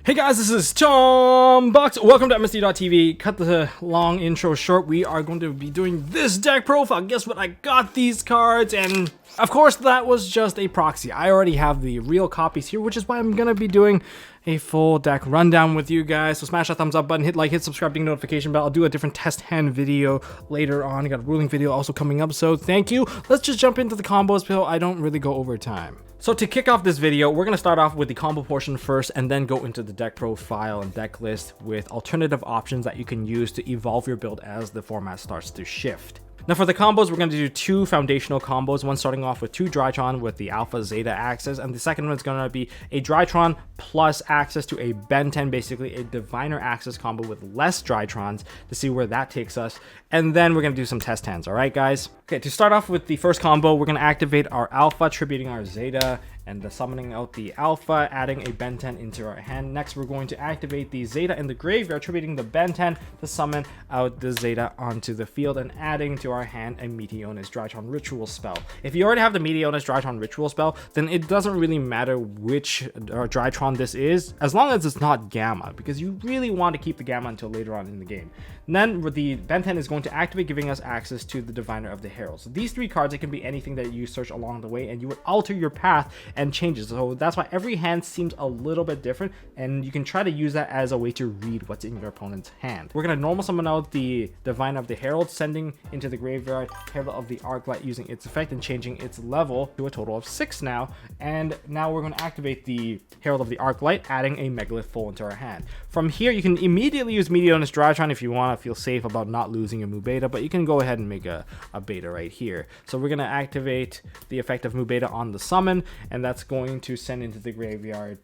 Hey guys, this is Tom Bucks. Welcome to MST.TV. Cut the long intro short. We are going to be doing this deck profile. Guess what? I got these cards, and of course that was just a proxy. I already have the real copies here, which is why I'm going to be doing a full deck rundown with you guys. So smash that thumbs up button, hit like, hit subscribe, ding notification bell. I'll do a different test hand video later on. I got a ruling video also coming up, so thank you. Let's just jump into the combos so I don't really go over time. So to kick off this video, we're going to start off with the combo portion first and then go into the deck profile and deck list with alternative options that you can use to evolve your build as the format starts to shift. Now for the combos, we're going to do two foundational combos, one starting off with two Drytron with the Alpha Zeta axis, and the second one is going to be a Drytron plus access to a Ben 10, basically a Diviner axis combo with less Drytrons to see where that takes us. And then we're going to do some test hands, alright guys? Okay, to start off with the first combo, we're going to activate our Alpha, tributing our Zeta, and summoning out the Alpha, adding a Ben 10 into our hand. Next, we're going to activate the Zeta in the graveyard, attributing the Ben 10 to summon out the Zeta onto the field, and adding to our hand a Meteonis Drytron Ritual spell. If you already have the Meteonis Drytron Ritual spell, then it doesn't really matter which Drytron this is, as long as it's not Gamma, because you really want to keep the Gamma until later on in the game. And then with the Ben 10 is going to activate, giving us access to the Diviner of the Herald. So these three cards, it can be anything that you search along the way, and you would alter your path and changes. So that's why every hand seems a little bit different, and you can try to use that as a way to read what's in your opponent's hand. We're going to normal summon out the Diviner of the Herald, sending into the graveyard Herald of the Arclight using its effect and changing its level to a total of 6 now. And now we're going to activate the Herald of the Arclight, adding a Megalith Full into our hand. From here, you can immediately use Meteonis Drytron if you want to feel safe about not losing your Mu Beta, but you can go ahead and make a beta right here. So we're going to activate the effect of Mu Beta on the summon, and that's going to send into the graveyard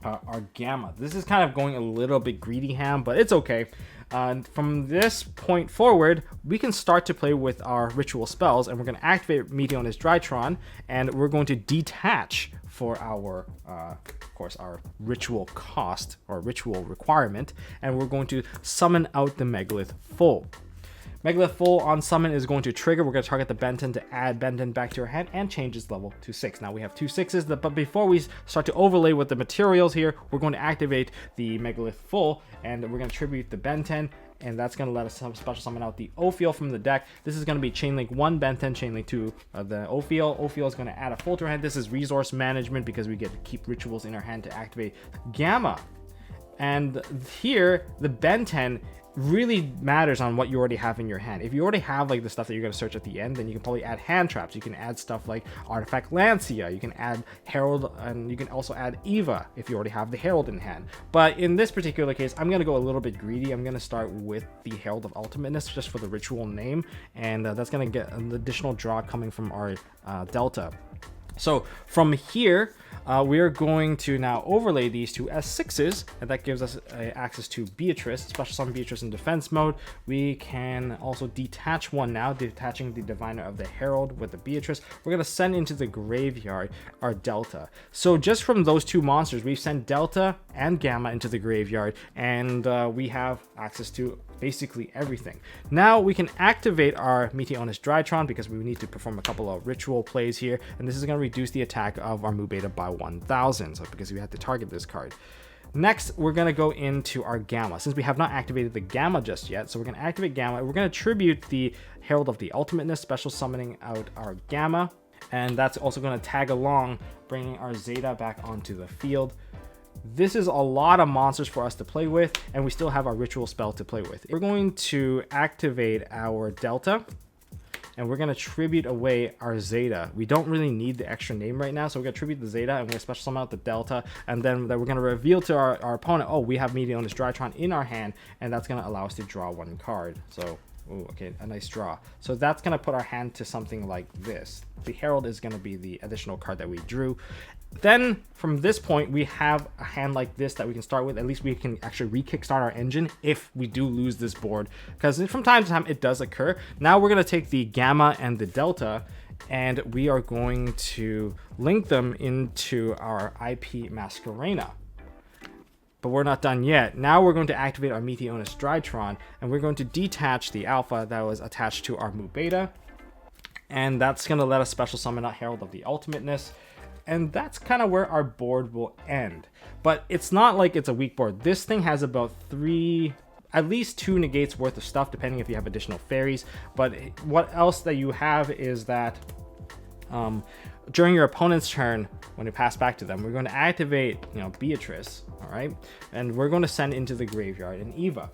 our Gamma. This is kind of going a little bit greedy ham, but it's okay. From this point forward, we can start to play with our ritual spells, and we're going to activate Meteonis Drytron, and we're going to detach for our of course our ritual cost or ritual requirement, and we're going to summon out the Megalith Full. Megalith Full on summon is going to trigger. We're going to target the Ben 10 to add Ben 10 back to our hand and change its level to 6. Now we have 2 6s, but before we start to overlay with the materials here, we're going to activate the Megalith Full, and we're going to tribute the Ben 10, and that's going to let us special summon out the Ophiel from the deck. This is going to be Chainlink 1, Ben 10, Chainlink 2, the Ophiel. Ophiel is going to add a Full to our hand. This is resource management because we get to keep rituals in our hand to activate Gamma. And here, the Ben 10 really matters on what you already have in your hand. If you already have like the stuff that you're going to search at the end, then you can probably add hand traps. You can add stuff like Artifact Lancia, you can add Herald, and you can also add Eva if you already have the Herald in hand. But in this particular case, I'm going to go a little bit greedy. I'm going to start with the Herald of Ultimateness just for the ritual name, and that's going to get an additional draw coming from our Delta. So from here, we are going to now overlay these two as 6s, and that gives us access to Beatrice, special summon Beatrice in defense mode. We can also detach one now, detaching the Diviner of the Herald with the Beatrice. We're going to send into the graveyard our Delta. So just from those two monsters, we've sent Delta and Gamma into the graveyard, and we have access to basically everything. Now we can activate our Meteonis Drytron because we need to perform a couple of ritual plays here, and this is going to reduce the attack of our Mu Beta by 1000, so because we have to target this card. Next, we're going to go into our Gamma, since we have not activated the Gamma just yet. So we're going to activate Gamma. We're going to tribute the Herald of the Ultimateness, special summoning out our Gamma, and that's also going to tag along, bringing our Zeta back onto the field. This is a lot of monsters for us to play with, and we still have our ritual spell to play with. We're going to activate our Delta, and we're going to tribute away our Zeta. We don't really need the extra name right now, so we're going to tribute the Zeta, and we're going to special summon out the Delta, and then we're going to reveal to our opponent, oh, we have Meteonis Drytron in our hand, and that's going to allow us to draw one card. So, ooh, okay, a nice draw. So that's going to put our hand to something like this. The Herald is going to be the additional card that we drew. Then from this point, we have a hand like this that we can start with. At least we can actually re-kickstart our engine if we do lose this board, because from time to time it does occur. Now we're going to take the Gamma and the Delta, and we are going to link them into our IP Masquerena. But we're not done yet. Now we're going to activate our Meteonis Drytron, and we're going to detach the Alpha that was attached to our Mu Beta, and that's going to let us special summon out Herald of the Ultimateness. and that's kind of where our board will end. But it's not like it's a weak board. This thing has about at least 2 negates worth of stuff, depending if you have additional fairies. But what else that you have is that during your opponent's turn, when you pass back to them, we're going to activate, Beatrice, all right? And we're going to send into the graveyard an Eva.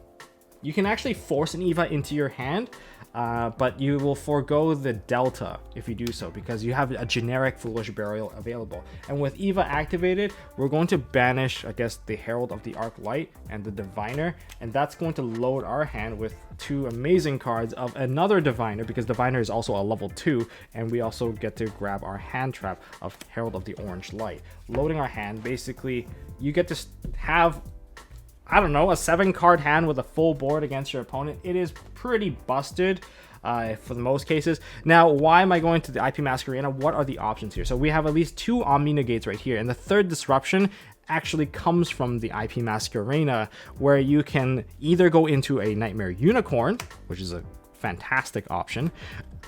You can actually force an Eva into your hand, but you will forego the Delta if you do so, because you have a generic Foolish Burial available. And with Eva activated, we're going to banish, I guess, the Herald of the Arc Light and the Diviner, and that's going to load our hand with 2 amazing cards of another Diviner, because Diviner is also a level 2, and we also get to grab our hand trap of Herald of the Orange Light. Loading our hand, basically, you get to have, I don't know, a 7-card hand with a full board against your opponent. It is pretty busted for the most cases. Now, why am I going to the IP Mask Arena? What are the options here? So we have at least 2 Omni Negates right here, and the third disruption actually comes from the IP Mask Arena, where you can either go into a Nightmare Unicorn, which is a fantastic option,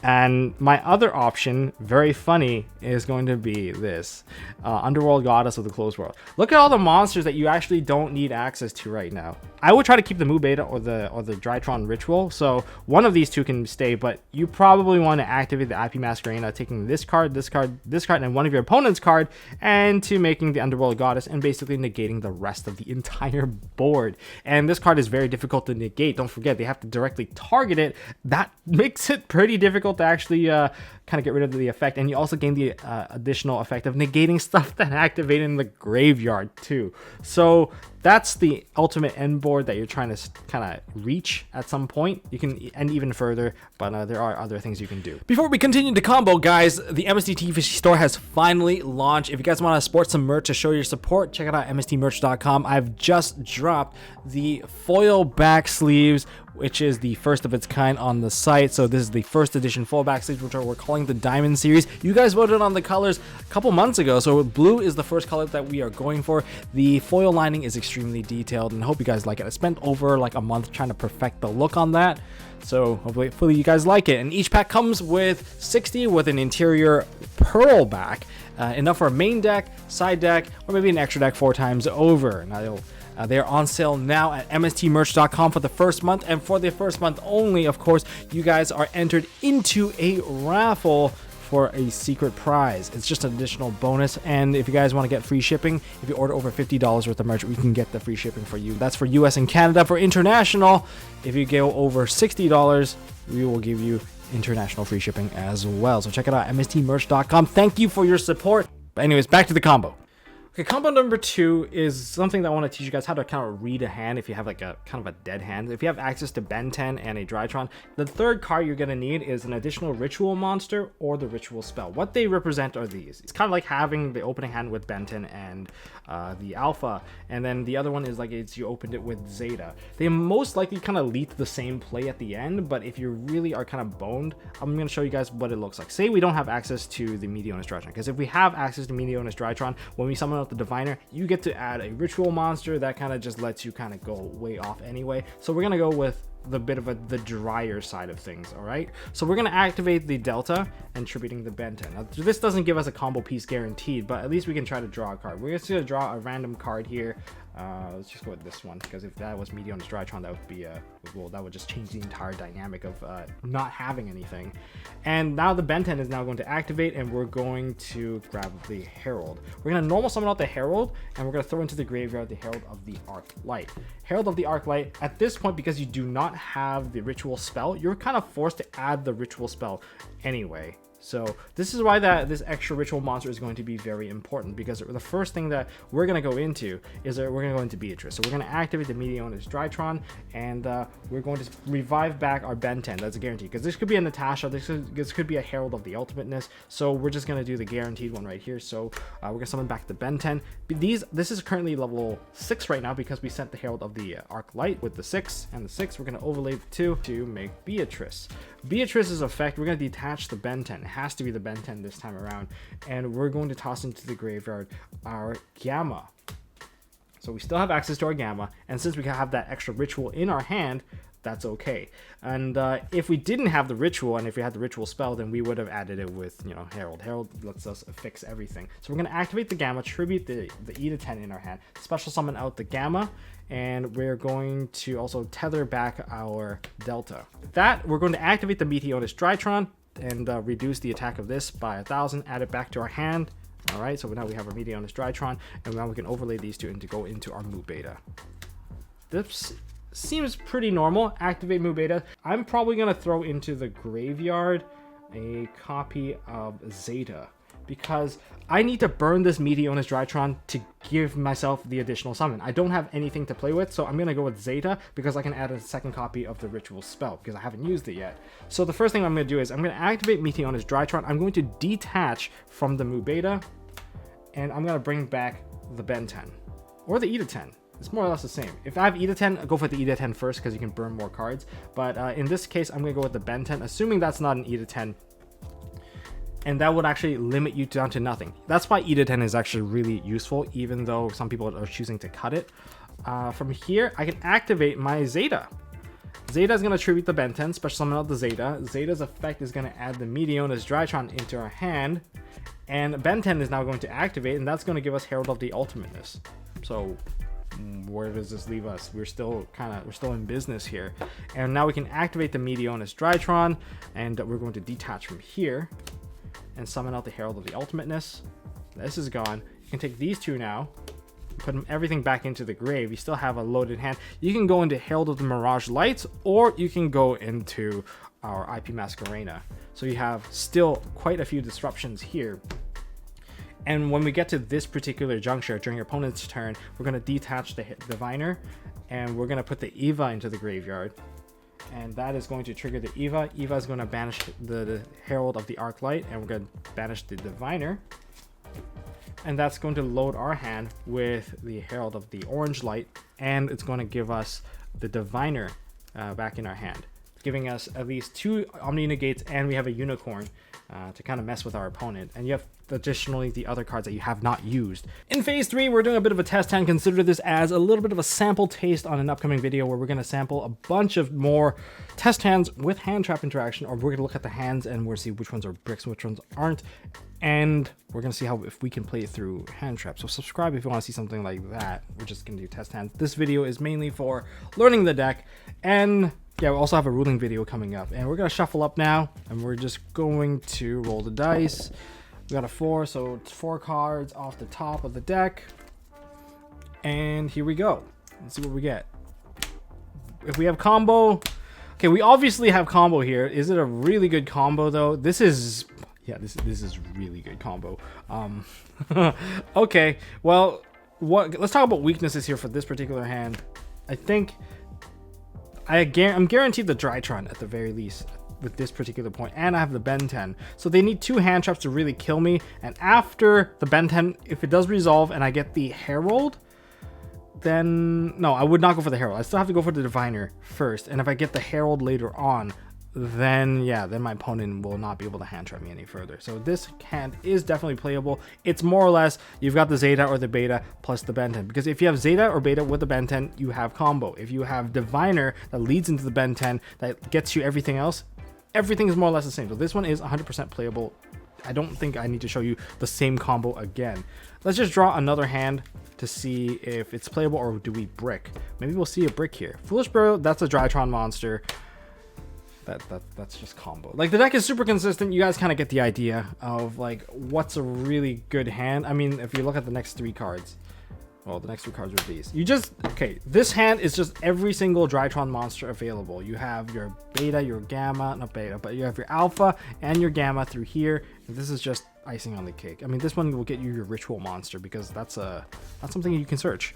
and my other option, very funny, is going to be this Underworld Goddess of the Closed World. Look at all the monsters that you actually don't need access to right now. I would try to keep the Mu Beta or the Drytron Ritual, so one of these 2 can stay, but you probably want to activate the IP Mask Arena, taking this card, this card, this card, and one of your opponent's card, and to making the Underworld Goddess, and basically negating the rest of the entire board. And this card is very difficult to negate. Don't forget, they have to directly target it. That makes it pretty difficult to actually kind of get rid of the effect, and you also gain the additional effect of negating stuff that activate in the graveyard too. So that's the ultimate end board that you're trying to kind of reach at some point. You can end even further, but there are other things you can do. Before we continue the combo, guys, the MST.TV store has finally launched. If you guys want to sport some merch to show your support, check it out, MSTmerch.com. I've just dropped the foil back sleeves, which is the first of its kind on the site. So this is the first edition foil back sleeves, which we're calling the Diamond Series. You guys voted on the colors a couple months ago, so blue is the first color that we are going for. The foil lining is extremely detailed, and I hope you guys like it. I spent over like a month trying to perfect the look on that, so hopefully you guys like it. And each pack comes with 60 with an interior pearl back, enough for a main deck, side deck, or maybe an extra deck 4 times over. Now they are on sale now at MSTmerch.com for the first month, and for the first month only, of course, you guys are entered into a raffle for a secret prize. It's just an additional bonus, and if you guys want to get free shipping, if you order over $50 worth of merch, we can get the free shipping for you. That's for US and Canada. For international, if you go over $60, we will give you international free shipping as well. So check it out, MSTmerch.com. Thank you for your support. But anyways, back to the combo. Okay, combo number 2 is something that I want to teach you guys how to kind of read a hand if you have like a kind of a dead hand. If you have access to Ben 10 and a Drytron, the third card you're going to need is an additional ritual monster or the ritual spell. What they represent are these. It's kind of like having the opening hand with Ben 10 and the Alpha, and then the other one is like you opened it with Zeta. They most likely kind of lead to the same play at the end, but if you really are kind of boned, I'm going to show you guys what it looks like. Say we don't have access to the Meteonus Drytron, because if we have access to Meteonus Drytron, when we summon out the Diviner, you get to add a ritual monster that kind of just lets you kind of go way off anyway. So we're going to go with the bit of the drier side of things. All right, so we're going to activate the Delta and tributing the Ben 10. Now, this doesn't give us a combo piece guaranteed, but at least we can try to draw a card. We're just going to draw a random card here. Let's just go with this one, because if that was Meteonus Drytron, that would be well, that would just change the entire dynamic of not having anything. And now the Ben 10 is now going to activate, and we're going to grab the Herald. We're going to normal summon out the Herald, and we're going to throw into the graveyard the Herald of the Arc Light. Herald of the Arc Light, at this point, because you do not have the ritual spell, you're kind of forced to add the ritual spell anyway. So this is why this extra ritual monster is going to be very important, because the first thing that we're going to go into is that we're going to go into Beatrice. So we're going to activate the Meteonus Drytron, and we're going to revive back our Ben 10. That's a guarantee, because this could be a Natasha, this could be a Herald of the Ultimateness. So we're just going to do the guaranteed one right here. So we're going to summon back the Ben 10. This is currently level 6 right now, because we sent the Herald of the Arc Light with the 6 and the 6. We're going to overlay the 2 to make Beatrice. Beatrice's effect, we're going to detach the Ben 10. It has to be the Ben 10 this time around, and we're going to toss into the graveyard our Gamma. So we still have access to our Gamma, and since we have that extra ritual in our hand, that's okay. And if we didn't have the ritual, and if we had the ritual spell, then we would have added it with, you know, Herald. Herald lets us fix everything. So we're going to activate the Gamma, tribute the E to 10 in our hand, special summon out the Gamma, and we're going to also tether back our Delta. With that, we're going to activate the Meteonis Drytron and reduce the attack of this by 1,000, add it back to our hand. All right, so now we have our Meteonis Drytron, and now we can overlay these two and to go into our Mu Beta. This seems pretty normal. Activate Mu Beta. I'm probably going to throw into the graveyard a copy of Zeta, because I need to burn this Meteonis Drytron to give myself the additional summon. I don't have anything to play with, so I'm going to go with Zeta because I can add a second copy of the ritual spell because I haven't used it yet. So the first thing I'm going to do is I'm going to activate Meteonis Drytron. I'm going to detach from the Mu Beta, and I'm going to bring back the Ben 10 or the E to 10. It's more or less the same. If I have E to 10, go for the E to 10 first because you can burn more cards. But in this case, I'm going to go with the Ben 10, assuming that's not an E to 10. And that would actually limit you down to nothing. That's why E to 10 is actually really useful, even though some people are choosing to cut it. From here, I can activate my Zeta. Zeta is going to tribute the Ben 10, special summon out the Zeta. Zeta's effect is going to add the Meteonis Drytron into our hand. And Ben 10 is now going to activate, and that's going to give us Herald of the Ultimateness. So where does this leave us? We're still in business here. And now we can activate the Meteonis Drytron, and we're going to detach from here and summon out the Herald of the Ultimateness. This is gone. You can take these two now, put everything back into the grave. You still have a loaded hand. You can go into Herald of the Mirage Lights, or you can go into our IP Masquerena. So you have still quite a few disruptions here. And when we get to this particular juncture during your opponent's turn, we're going to detach the Diviner, and we're going to put the Eva into the graveyard. And that is going to trigger the Eva. Eva is going to banish the Herald of the Arclight, and we're going to banish the Diviner. And that's going to load our hand with the Herald of the Orange Light, and it's going to give us the Diviner back in our hand, giving us at least 2 Omni Negates, and we have a Unicorn to kind of mess with our opponent. And you have additionally the other cards that you have not used. In phase 3, we're doing a bit of a test hand. Consider this as a little bit of a sample taste on an upcoming video where we're going to sample a bunch of more test hands with hand trap interaction, or we're going to look at the hands and we'll see which ones are bricks and which ones aren't. And we're going to see how if we can play it through hand trap. So subscribe if you want to see something like that. We're just going to do test hands. This video is mainly for learning the deck, and yeah, we also have a ruling video coming up. And we're going to shuffle up now, and we're just going to roll the dice. We got a 4, so it's 4 cards off the top of the deck. And here we go. Let's see what we get. If we have combo, okay, we obviously have combo here. Is it a really good combo though? This is, yeah, this is really good combo. Okay, well, let's talk about weaknesses here for this particular hand. I think I'm guaranteed the Drytron at the very least with this particular point, and I have the Ben 10, so they need 2 hand traps to really kill me. And after the Ben 10, if it does resolve and I get the Herald, then no, I would not go for the Herald. I still have to go for the Diviner first, and if I get the Herald later on, then yeah, then my opponent will not be able to hand trap me any further. So this hand is definitely playable. It's more or less you've got the Zeta or the Beta plus the Ben 10, because if you have Zeta or Beta with the Ben 10, you have combo. If you have Diviner that leads into the Ben 10 that gets you everything else, everything is more or less the same. So this one is 100% playable. I don't think I need to show you the same combo again. Let's just draw another hand to see if it's playable, or do we brick? Maybe we'll see a brick here. Foolish Bro, that's a Drytron monster. That's just combo. Like, the deck is super consistent. You guys kind of get the idea of like what's a really good hand. I mean, if you look at the next 3 cards, well, the next 2 cards are these. Okay, this hand is just every single Drytron monster available. You have your Beta, your Gamma, not Beta, but you have your Alpha and your Gamma through here. And this is just icing on the cake. I mean, this one will get you your Ritual monster, because that's something you can search.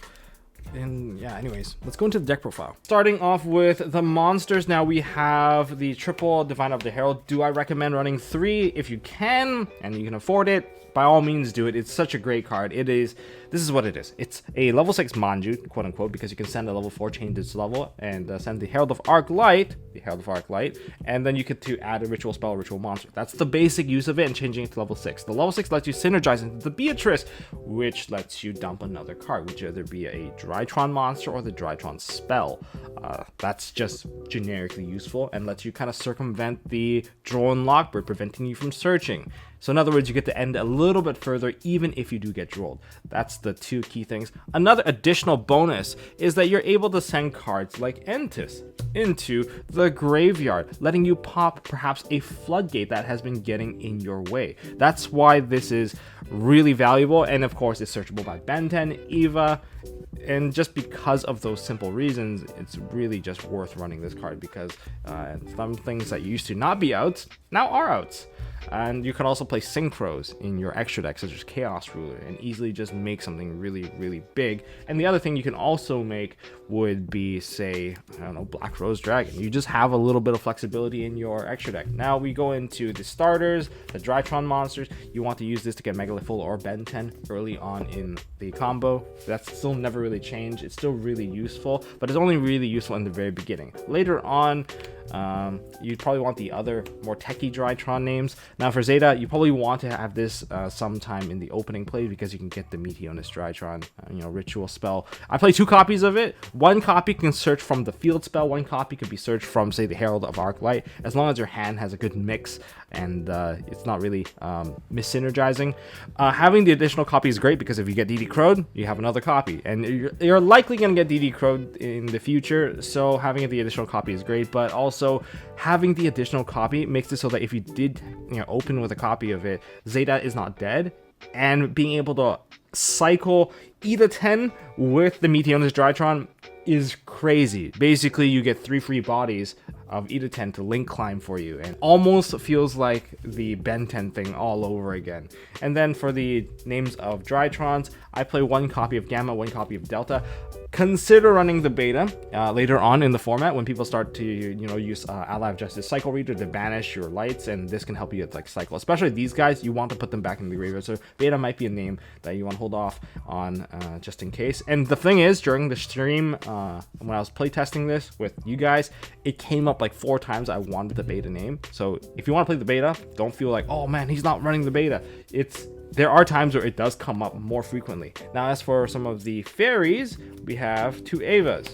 And yeah, anyways, let's go into the deck profile. Starting off with the monsters, now we have the triple Divine of the Herald. Do I recommend running 3? If you can, and you can afford it, by all means do it. It's such a great card. This is what it is. It's a level 6 Manju, quote unquote, because you can send a level 4, change its level, and send the Herald of Arc Light, and then you get to add a ritual spell or ritual monster. That's the basic use of it, and changing it to level 6. The level 6 lets you synergize into the Beatrice, which lets you dump another card, which either be a Drytron monster or the Drytron spell. That's just generically useful and lets you kind of circumvent the drone lockbird, preventing you from searching. So in other words, you get to end a little bit further even if you do get drolled. That's the two key things. Another additional bonus is that you're able to send cards like Entis into the graveyard, letting you pop perhaps a floodgate that has been getting in your way. That's why this is really valuable, and of course it's searchable by Ben 10, Eva, and just because of those simple reasons, it's really just worth running this card, because some things that used to not be outs now are outs. And you can also play synchros in your extra deck, such as Chaos Ruler, and easily just make something really, really big. And the other thing you can also make would be, say, I don't know, Black Rose Dragon. You just have a little bit of flexibility in your extra deck. Now we go into the starters, the Drytron monsters. You want to use this to get Megalith Full or Ben 10 early on in the combo. That's still never really changed. It's still really useful, but it's only really useful in the very beginning. Later on, you'd probably want the other more techie Drytron names. Now for Zeta, you probably want to have this sometime in the opening play, because you can get the Meteonis Drytron, ritual spell. I play 2 copies of it. One copy can search from the field spell. One copy could be searched from, say, the Herald of Arc Light, as long as your hand has a good mix and it's not really mis-synergizing. Having the additional copy is great, because if you get DD Crowed, you have another copy, and you're likely going to get DD Crowed in the future, so having the additional copy is great. But also having the additional copy makes it so that if you did open with a copy of it, Zeta is not dead, and being able to cycle Eda 10 with the Meteonis Drytron is crazy. Basically, you get 3 free bodies of Eda 10 to link climb for you, and almost feels like the Ben 10 thing all over again. And then for the names of Drytrons, I play 1 copy of Gamma, 1 copy of Delta. Consider running the beta later on in the format, when people start to use Ally of Justice Cycle Reader to banish your lights, and this can help you like cycle. Especially these guys, you want to put them back in the graveyard, so beta might be a name that you want to hold off on just in case. And the thing is, during the stream when I was playtesting this with you guys, it came up like 4 times I wanted the beta name. So if you want to play the beta, don't feel like, oh man, he's not running the beta. There are times where it does come up more frequently. Now, as for some of the fairies, we have 2 Avas.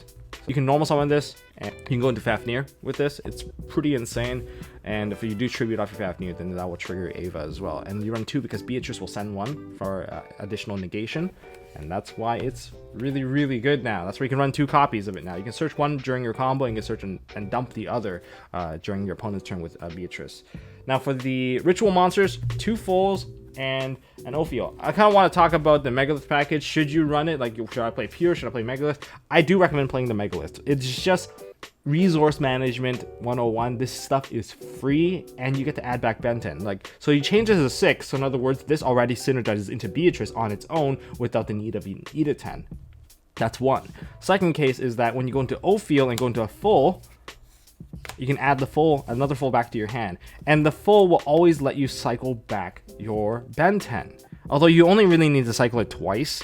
You can normal summon this, and you can go into Fafnir with this. It's pretty insane. And if you do tribute off your Fafnir, then that will trigger Ava as well. And you run 2 because Beatrice will send 1 for additional negation. And that's why it's really, really good now. That's where you can run 2 copies of it now. You can search 1 during your combo, and you can search and dump the other during your opponent's turn with Beatrice. Now for the ritual monsters, 2 fulls and an Ophiel. I kind of want to talk about the Megalith package. Should you run it? Like, should I play Pure? Should I play Megalith? I do recommend playing the Megalith. It's just resource management 101. This stuff is free, and you get to add back Ben 10. Like, so you change it to 6. So in other words, this already synergizes into Beatrice on its own without the need of Eda 10. That's one. Second case is that when you go into Ophiel and go into a full, you can add another full back to your hand, and the full will always let you cycle back your Ben 10. Although you only really need to cycle it twice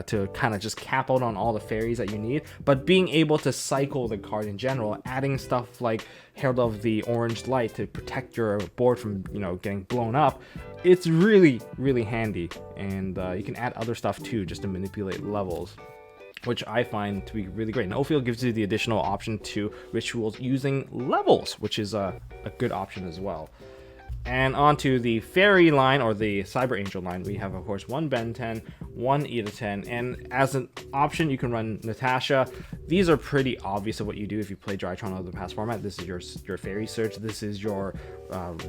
to kind of just cap out on all the fairies that you need. But being able to cycle the card in general, adding stuff like Herald of the Orange Light to protect your board from getting blown up, it's really, really handy. And you can add other stuff too, just to manipulate levels, which I find to be really great. And Ophiel gives you the additional option to rituals using levels, which is a good option as well. And onto the fairy line, or the Cyber Angel line, we have, of course, 1 Ben 10, 1 Eda 10, and as an option, you can run Natasha. These are pretty obvious of what you do if you play Drytron of the past format. This is your fairy search. This is your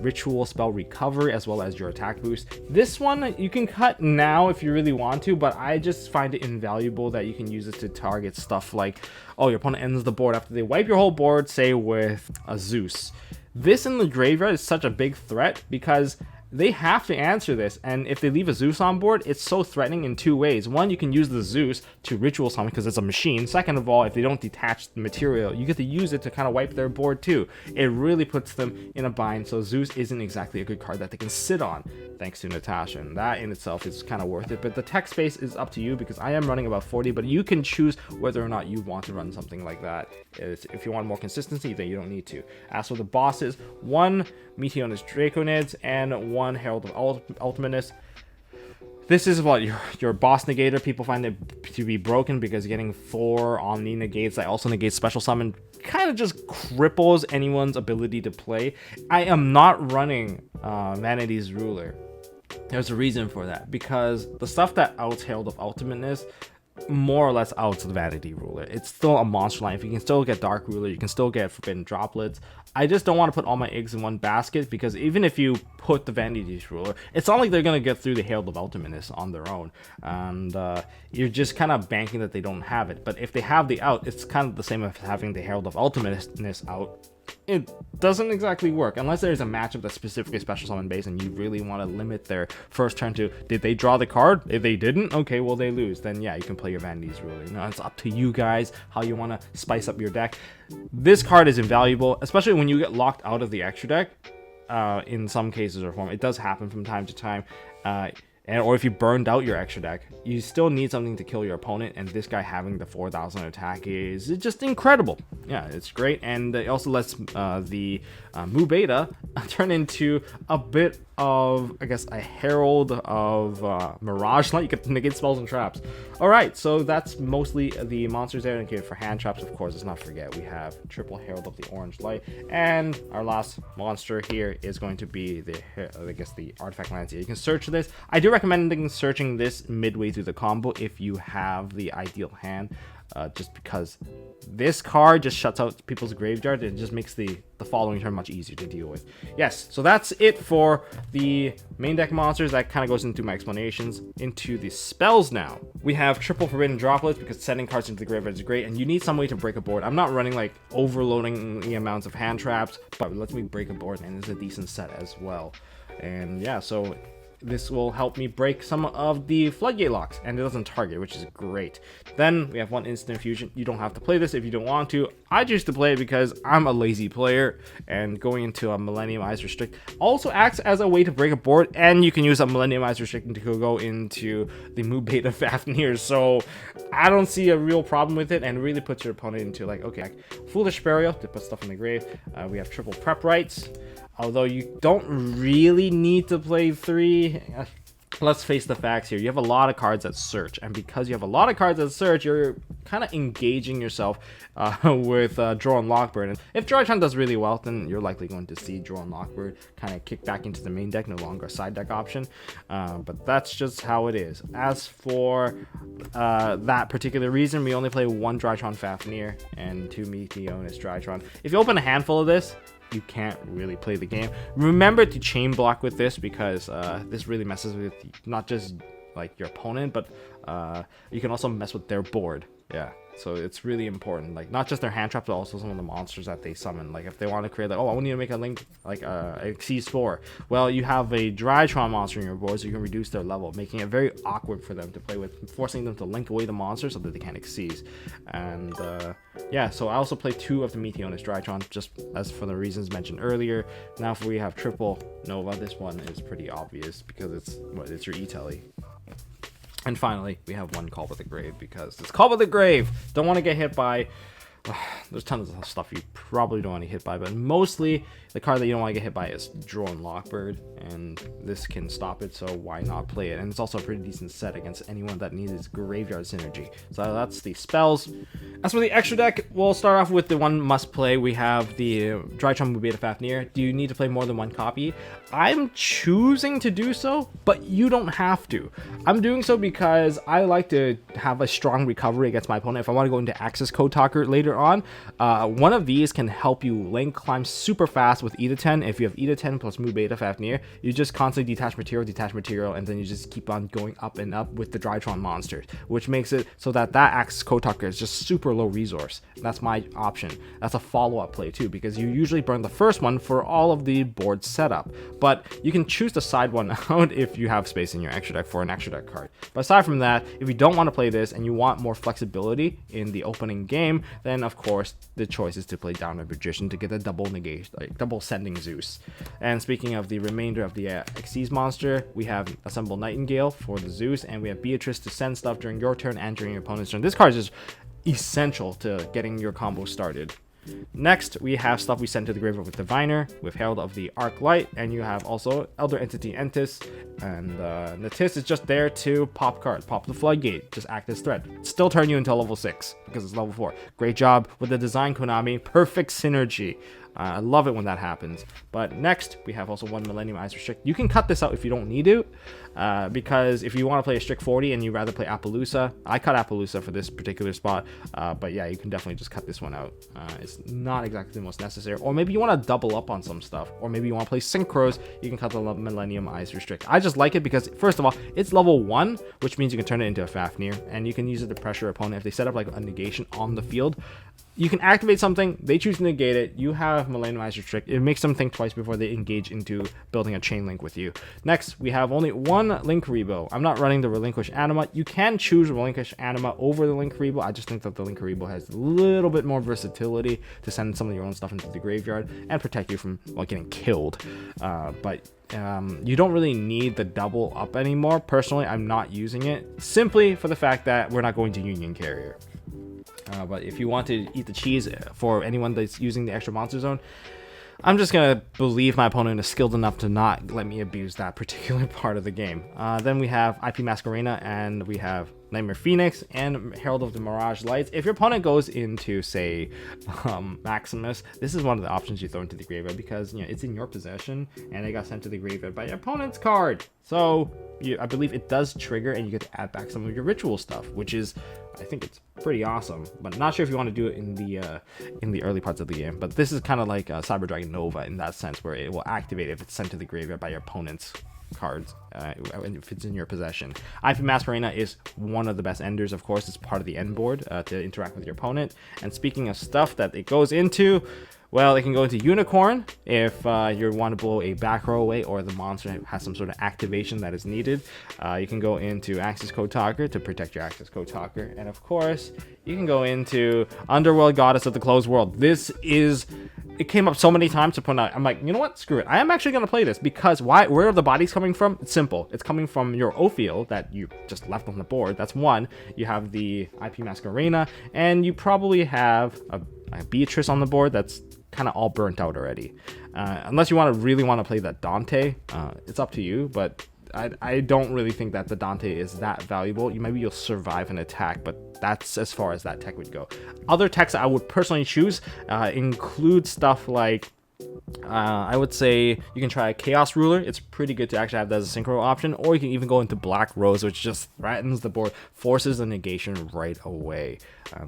ritual spell recovery, as well as your attack boost. This one you can cut now if you really want to, but I just find it invaluable that you can use it to target stuff like, oh, your opponent ends the board after they wipe your whole board, say with a Zeus. This in the graveyard is such a big threat, because they have to answer this. And if they leave a Zeus on board, it's so threatening in two ways. One, you can use the Zeus to ritual summon because it's a machine. Second of all, if they don't detach the material, you get to use it to kind of wipe their board too. It really puts them in a bind, so Zeus isn't exactly a good card that they can sit on, thanks to Natasha, and that in itself is kind of worth it. But the tech space is up to you, because I am running about 40, but you can choose whether or not you want to run something like that. If you want more consistency, then you don't need to. As for the bosses, 1 Meteonus Draconids and 1 Herald of Ultimatus. This is what your boss negator. People find it to be broken because getting 4 Omni negates that also negate special summon kind of just cripples anyone's ability to play. I am not running Vanity's Ruler. There's a reason for that, because the stuff that outs Herald of Ultimateness more or less outs the Vanity Ruler. It's still a monster line. If you can still get Dark Ruler, you can still get Forbidden Droplets. I just don't want to put all my eggs in one basket, because even if you put the Vanity Ruler, it's not like they're going to get through the Herald of Ultimateness on their own, and you're just kind of banking that they don't have it. But if they have the out, it's kind of the same as having the Herald of Ultimateness out. It doesn't exactly work unless there's a matchup that's specifically special summon based and you really want to limit their first turn to, did they draw the card? If they didn't, okay, well, they lose. Then yeah, you can play your Vanity's Ruler. You know, it's up to you guys how you want to spice up your deck. This card is invaluable, especially when you get locked out of the extra deck. In some cases or form, it does happen from time to time. Or if you burned out your extra deck, you still need something to kill your opponent, and this guy having the 4,000 attack is just incredible. Yeah, it's great, and it also lets the Mu Beta turn into a bit of, I guess, a herald of Mirage Light. You can negate spells and traps. Alright, so that's mostly the monsters there. And for hand traps, of course, let's not forget, we have triple Herald of the Orange Light, and our last monster here is going to be the, I guess, the Artifact Lancier. You can search this. I do recommend searching this midway through the combo if you have the ideal hand, just because this card just shuts out people's graveyard. It just makes the following turn much easier to deal with. Yes, so that's it for the main deck monsters. That kind of goes into my explanations. Into the spells now. We have triple Forbidden Droplets, because sending cards into the graveyard is great, and you need some way to break a board. I'm not running like overloading the amounts of hand traps, but it lets me break a board, and it's a decent set as well. And yeah, so this will help me break some of the floodgate locks, and it doesn't target, which is great. Then we have 1 instant fusion. You don't have to play this if you don't want to. I choose to play it because I'm a lazy player, and going into a Millennium Eyes Restrict also acts as a way to break a board, and you can use a Millennium Eyes Restrict to go into the Mu Beta Fafnir. So I don't see a real problem with it, and really puts your opponent into like, okay, Foolish Burial to put stuff in the grave. We have triple Prep Rites. Although you don't really need to play 3. Let's face the facts here. You have a lot of cards that search, and because you have a lot of cards that search, you're kind of engaging yourself with Draw and Lockbird. And if Drytron does really well, then you're likely going to see Draw and Lockbird kind of kick back into the main deck, no longer a side deck option. But that's just how it is. As for that particular reason, we only play 1 Drytron Fafnir and 2 Meteonus Drytron. If you open a handful of this, you can't really play the game. Remember to chain block with this, because this really messes with not just like your opponent, but you can also mess with their board. Yeah, so it's really important, like not just their hand traps, but also some of the monsters that they summon. Like if they want to create like, oh, I need to make a link like Xyz 4, well, you have a Drytron monster in your board, so you can reduce their level, making it very awkward for them to play with, forcing them to link away the monster so that they can't Xyz. And yeah, so I also play 2 of the Meteonus Drytron, just as for the reasons mentioned earlier. Now if we have triple Nova, this one is pretty obvious because it's your E-Telly. And finally, we have 1 Call with the Grave, because this Call with the Grave, don't want to get hit by. There's tons of stuff you probably don't want to get hit by, but mostly the card that you don't want to get hit by is Draw and Lockbird, and this can stop it, so why not play it? And it's also a pretty decent set against anyone that needs its graveyard synergy. So that's the spells. As for the extra deck, we'll start off with the 1 must play. We have the Drytron Mu Beta Fafnir. Do you need to play more than 1 copy? I'm choosing to do so, but you don't have to. I'm doing so because I like to have a strong recovery against my opponent. If I want to go into Access Code Talker later later on. One of these can help you link climb super fast with E to 10. If you have E to 10 plus Mu Beta Fafnir, you just constantly detach material, and then you just keep on going up and up with the Drytron monsters, which makes it so that Axis Code Talker is just super low resource. That's my option. That's a follow-up play too, because you usually burn the first one for all of the board setup, but you can choose to side one out if you have space in your extra deck for an extra deck card. But aside from that, if you don't want to play this and you want more flexibility in the opening game, then of course the choice is to play Downright Magician to get a double negation, like double sending Zeus. And speaking of the remainder of the Xyz monster, we have Assemble Nightingale for the Zeus, and we have Beatrice to send stuff during your turn and during your opponent's turn. This card is just essential to getting your combo started. Next, we have stuff we send to the graveyard with Diviner, with Herald of the Arc Light, and you have also Elder Entity Entis, and Natis is just there to pop the floodgate, just act as threat. Still turn you into level 6, because it's level 4. Great job with the design, Konami. Perfect synergy. I love it when that happens. But next, we have also one Millennium Eyes Restrict. You can cut this out if you don't need to, because if you want to play a strict 40 and you rather play Appaloosa, I cut Appaloosa for this particular spot, but yeah, you can definitely just cut this one out. It's not exactly the most necessary. Or maybe you want to double up on some stuff, or maybe you want to play Synchros, you can cut the Millennium Eyes Restrict. I just like it because, first of all, it's level 1, which means you can turn it into a Fafnir, and you can use it to pressure opponent. If they set up like a negation on the field, you can activate something, they choose to negate it, you have Millennium Eyes Restrict. It makes them think twice before they engage into building a chain link with you. Next, we have only one Link Rebo. I'm not running the Relinquish Anima. You can choose Relinquish Anima over the Link Rebo. I just think that the Link Rebo has a little bit more versatility to send some of your own stuff into the graveyard and protect you from, well, getting killed. You don't really need the double up anymore. Personally, I'm not using it, simply for the fact that we're not going to Union Carrier. But if you want to eat the cheese for anyone that's using the extra monster zone, I'm just going to believe my opponent is skilled enough to not let me abuse that particular part of the game. Then we have IP Masquerena, and we have Nightmare Phoenix and Herald of the Mirage Lights. If your opponent goes into, say, Maximus, this is one of the options you throw into the graveyard, because, you know, it's in your possession and it got sent to the graveyard by your opponent's card. So I believe it does trigger, and you get to add back some of your ritual stuff, which is, I think it's pretty awesome. But not sure if you want to do it in the early parts of the game. But this is kind of like Cyber Dragon Nova in that sense, where it will activate if it's sent to the graveyard by your opponent's cards, if it's in your possession. IP Masquerena is one of the best enders, of course. It's part of the end board to interact with your opponent. And speaking of stuff that it goes into, well, it can go into Unicorn if you want to blow a back row away, or the monster has some sort of activation that is needed. You can go into Axis Code Talker to protect your Axis Code Talker. And of course, you can go into Underworld Goddess of the Closed World. It came up so many times to point out, I'm like, you know what, screw it, I am actually going to play this, because where are the bodies coming from? It's simple. It's coming from your Ophiel that you just left on the board. That's one. You have the IP Masquerena, and you probably have a Beatrice on the board that's kind of all burnt out already. Unless you really want to play that Dante, it's up to you, but I don't really think that the Dante is that valuable. Maybe you'll survive an attack, but that's as far as that tech would go. Other techs I would personally choose include stuff like, I would say you can try Chaos Ruler. It's pretty good to actually have that as a synchro option, or you can even go into Black Rose, which just threatens the board, forces the negation right away.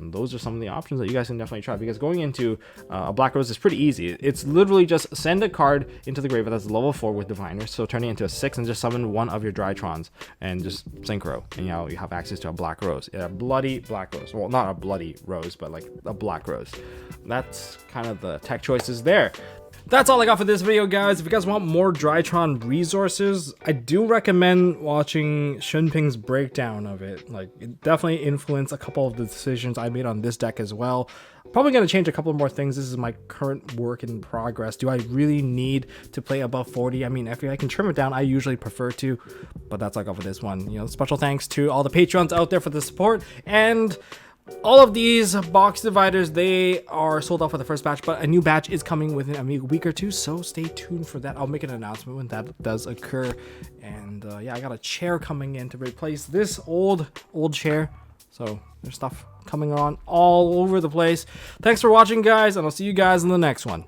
Those are some of the options that you guys can definitely try, because going into a Black Rose is pretty easy. It's literally just send a card into the graveyard that's level 4 with Diviner, so turning it into a 6, and just summon one of your Drytrons and just synchro, and you have access to a Black Rose. A bloody Black Rose. Well, not a bloody rose, but like a Black Rose. That's kind of the tech choices there. That's all I got for this video, guys. If you guys want more Drytron resources, I do recommend watching Shunping's breakdown of it. Like, it definitely influenced a couple of the decisions I made on this deck as well. Probably going to change a couple more things. This is my current work in progress. Do I really need to play above 40? I mean, if I can trim it down, I usually prefer to, but that's all I got for this one. You know, special thanks to all the Patreons out there for the support, and all of these box dividers, they are sold out for the first batch, but a new batch is coming within a week or two, so stay tuned for that. I'll make an announcement when that does occur. And yeah, I got a chair coming in to replace this old chair, so there's stuff coming on all over the place. Thanks for watching, guys, and I'll see you guys in the next one.